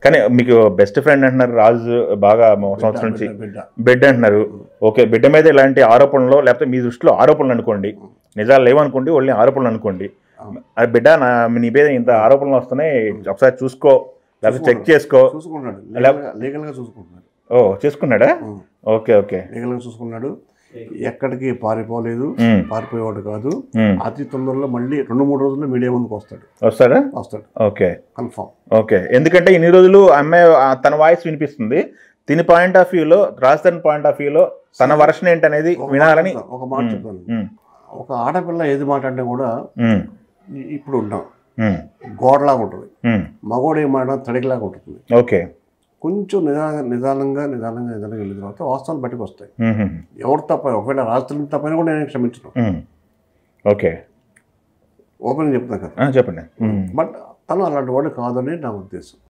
కానీ మీకు best friend అంటున్నారు రాజు, బాగా సంవత్సరం నుంచి బిడ్డ అంటున్నారు. ఓకే, బిడ్డ మీద ఇలాంటి ఆరోపణలు లేకపోతే మీ దృష్టిలో ఆరోపణలు అనుకోండి, నిజాలు లేవనుకోండి, వాళ్ళని ఆరోపణలు అనుకోండి, అది బిడ్డ నీ మీద ఇంత ఆరోపణలు వస్తున్నాయి ఒకసారి చూసుకో లేకపోతే చెక్ చేసుకో. ఓ చేసుకున్నాడా? ఓకే ఓకే, లీగల్గా చూసుకున్నాడు. ఎక్కడికి పారిపోలేదు, పారిపోయేవాడు కాదు. అతి తొందరలో మళ్ళీ 2-3 రోజుల్లో మీడియా ముందుకు వస్తాడా? Okay confirm. ఓకే, ఎందుకంటే ఇన్ని రోజులు అమ్మాయి తన వాయిస్ వినిపిస్తుంది, తిని పాయింట్ ఆఫ్ వ్యూలో, రాజధాని పాయింట్ ఆఫ్ వ్యూలో తన వర్షన్ ఏంటనేది వినాలని. ఒక మాట చెప్తాను, ఒక ఆడపిల్ల ఏది మాట్లాడినా కూడా ఇప్పుడు ఉంటాం గోడలాగా ఉంటుంది, మగోడు ఏం మాట తడికిలాగా ఉంటుంది. ఓకే, కొంచెం నిదానంగా వెళ్ళిన తర్వాత వాస్తవాలు బయటకు వస్తాయి. ఎవరు తప్ప, ఒకవేళ రాజధాని తప్పైనా కూడా నేను క్షమించను. ఓకే, ఓపెన్ చెప్తాను కదా, చెప్పండి. బట్ తను అలాంటి వాడు కాదని నా ఉద్దేశం.